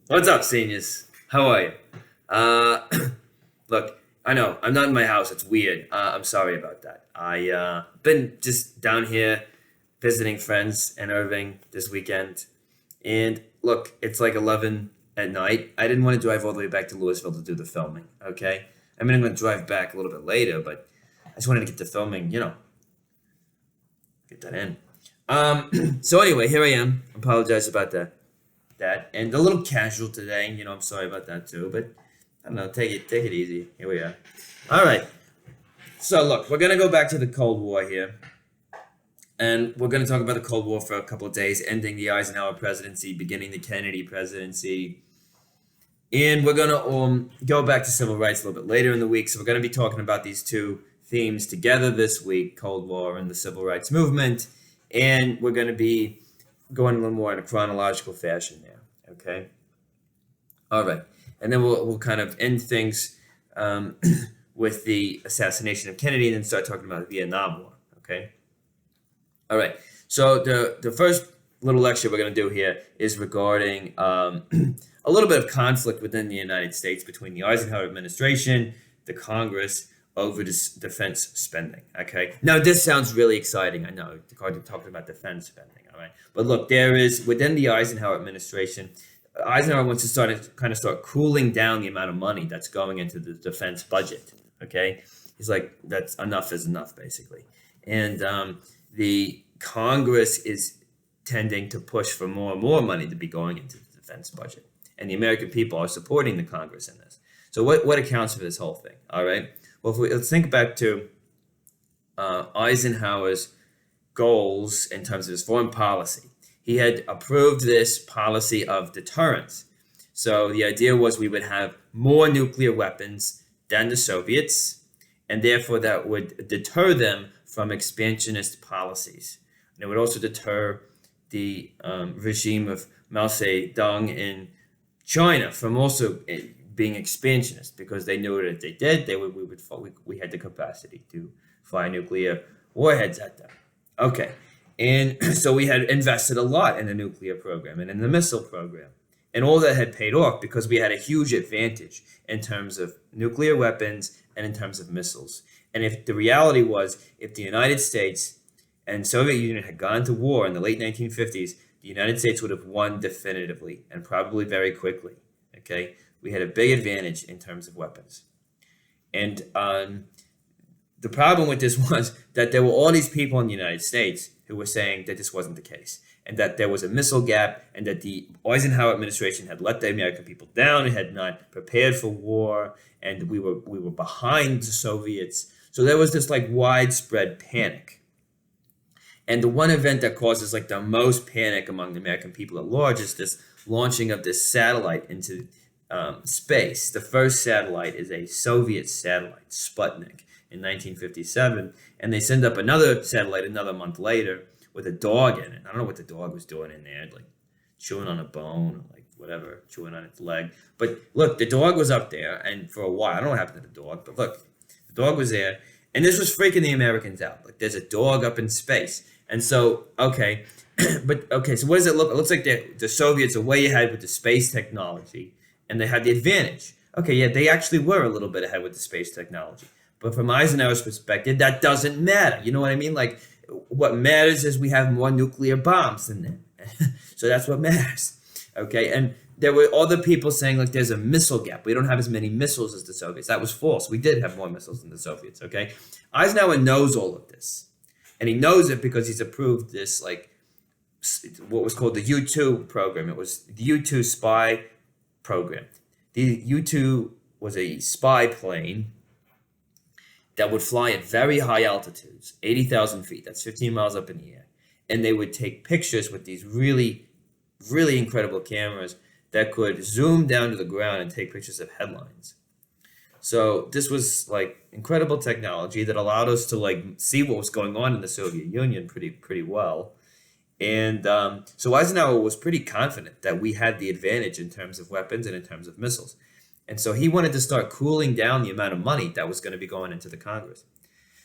What's up, seniors? How are you? Uh, Look, I know I'm not in my house. It's weird. I'm sorry about that. I been just down here visiting friends in Irving this weekend, and look, it's like 11 at night. I didn't want to drive all the way back to Louisville to do the filming. Okay, I mean I'm going to drive back a little bit later, but I just wanted to get the filming, get that in. So anyway, here I am. Apologize about that and a little casual today. I'm sorry about that too, but I don't know. Take it easy. Here we are. All right. So look, we're gonna go back to the Cold War here, and we're gonna talk about the Cold War for a couple of days, ending the Eisenhower presidency, beginning the Kennedy presidency, and we're gonna go back to civil rights a little bit later in the week. So we're gonna be talking about these two themes together this week: Cold War and the civil rights movement, and we're gonna be going a little more in a chronological fashion there. Okay. All right. And then we'll kind of end things with the assassination of Kennedy and then start talking about the Vietnam War. Okay. All right. So the first little lecture we're going to do here is regarding a little bit of conflict within the United States between the Eisenhower administration, the Congress, over this defense spending. Okay. Now this sounds really exciting. I know talking about defense spending. All right. But look, there is within the Eisenhower administration, Eisenhower wants to start cooling down the amount of money that's going into the defense budget. Okay. He's like, that's enough is enough, basically. And the Congress is tending to push for more and more money to be going into the defense budget. And the American people are supporting the Congress in this. So what accounts for this whole thing? All right. Well, let's think back to Eisenhower's goals in terms of his foreign policy. He had approved this policy of deterrence. So the idea was we would have more nuclear weapons than the Soviets, and therefore that would deter them from expansionist policies. And it would also deter the regime of Mao Zedong in China from also being expansionist, because they knew that if they did, we had the capacity to fire nuclear warheads at them. Okay. And so we had invested a lot in the nuclear program and in the missile program. And all that had paid off because we had a huge advantage in terms of nuclear weapons and in terms of missiles. And if the reality was, if the United States and Soviet Union had gone to war in the late 1950s, the United States would have won definitively and probably very quickly. Okay, we had a big advantage in terms of weapons. And the problem with this was that there were all these people in the United States who were saying that this wasn't the case, and that there was a missile gap, and that the Eisenhower administration had let the American people down, and had not prepared for war, and we were behind the Soviets. So there was this like widespread panic. And the one event that causes like the most panic among the American people at large is this launching of this satellite into space. The first satellite is a Soviet satellite, Sputnik, in 1957, and they send up another satellite another month later with a dog in it. I don't know what the dog was doing in there, like chewing on a bone, or like whatever, chewing on its leg. But look, the dog was up there, and for a while, I don't know what happened to the dog, but look, the dog was there, and this was freaking the Americans out. Like, there's a dog up in space, and so okay, so what does it look? It looks like the Soviets are way ahead with the space technology, and they had the advantage. Okay, yeah, they actually were a little bit ahead with the space technology. But from Eisenhower's perspective, that doesn't matter. You know what I mean? Like, what matters is we have more nuclear bombs than them. So that's what matters. Okay? And there were other people saying, like, there's a missile gap. We don't have as many missiles as the Soviets. That was false. We did have more missiles than the Soviets. Okay? Eisenhower knows all of this. And he knows it because he's approved this, like, what was called the U-2 program. It was the U-2 spy program. The U-2 was a spy plane that would fly at very high altitudes, 80,000 feet. That's 15 miles up in the air. And they would take pictures with these really, really incredible cameras that could zoom down to the ground and take pictures of headlines. So this was like incredible technology that allowed us to like see what was going on in the Soviet Union pretty well. And so Eisenhower was pretty confident that we had the advantage in terms of weapons and in terms of missiles. And so he wanted to start cooling down the amount of money that was going to be going into the Congress.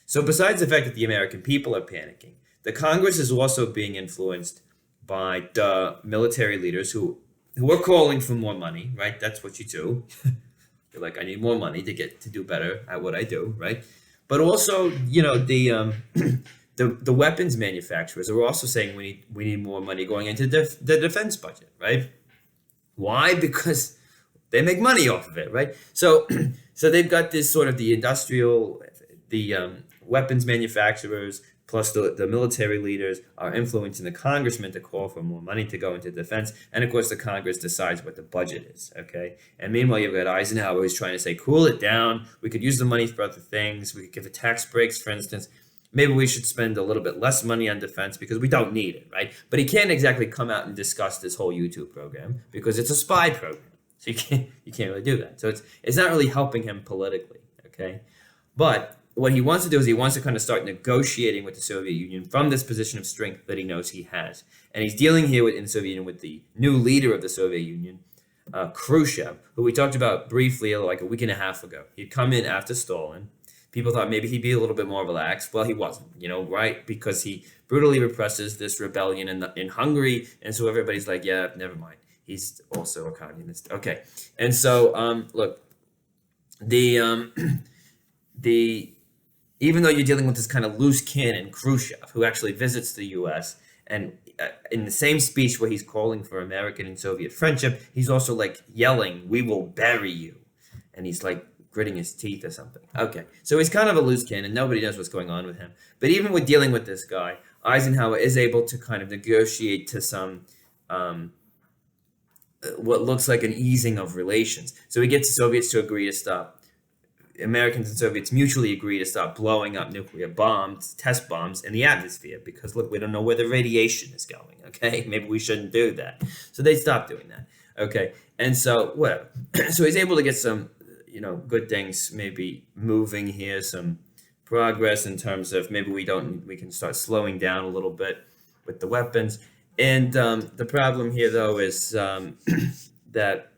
So besides the fact that the American people are panicking, the Congress is also being influenced by the military leaders who who are calling for more money, right? That's what you do. You're like, I need more money to get to do better at what I do, right? But also, the weapons manufacturers are also saying we need more money going into the defense budget, right? Why? Because they make money off of it, right? So so they've got this sort of the weapons manufacturers plus the military leaders are influencing the congressman to call for more money to go into defense, and of course the Congress decides what the budget is. Okay, and meanwhile you've got Eisenhower who's trying to say, cool it down. We could use the money for other things. We could give it tax breaks, for instance. Maybe we should spend a little bit less money on defense because we don't need it, right? But he can't exactly come out and discuss this whole YouTube program because it's a spy program. So you can't really do that. So it's not really helping him politically, okay? But what he wants to do is he wants to kind of start negotiating with the Soviet Union from this position of strength that he knows he has. And he's dealing here in the Soviet Union with the new leader of the Soviet Union, Khrushchev, who we talked about briefly like a week and a half ago. He'd come in after Stalin. People thought maybe he'd be a little bit more relaxed. Well, he wasn't, right? Because he brutally represses this rebellion in Hungary. And so everybody's like, yeah, never mind. He's also a communist. Okay. And so, look, the even though you're dealing with this kind of loose cannon, Khrushchev, who actually visits the U.S., and in the same speech where he's calling for American and Soviet friendship, he's also like yelling, "We will bury you," and he's like gritting his teeth or something. Okay, so he's kind of a loose cannon. Nobody knows what's going on with him. But even with dealing with this guy, Eisenhower is able to kind of negotiate to some what looks like an easing of relations. So he gets the Soviets to agree to stop. Americans and Soviets mutually agree to stop blowing up nuclear bombs, test bombs in the atmosphere because, look, we don't know where the radiation is going, okay? Maybe we shouldn't do that. So they stopped doing that, okay? And so, well, so he's able to get some, good things maybe moving here, some progress in terms of maybe we can start slowing down a little bit with the weapons. And the problem here, though, is that,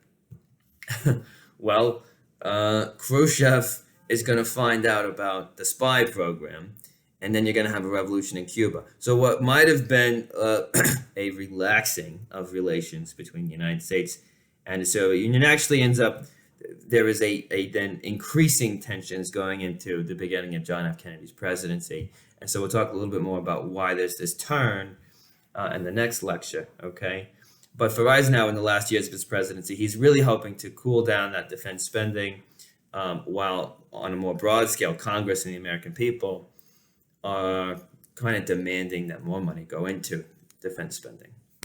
well, Khrushchev is going to find out about the spy program, and then you're going to have a revolution in Cuba. So what might have been a relaxing of relations between the United States and the Soviet Union actually ends up, there is a then increasing tensions going into the beginning of John F. Kennedy's presidency. And so we'll talk a little bit more about why there's this turn in the next lecture, okay? But for Eisenhower in the last years of his presidency, he's really hoping to cool down that defense spending while on a more broad scale, Congress and the American people are kind of demanding that more money go into defense spending.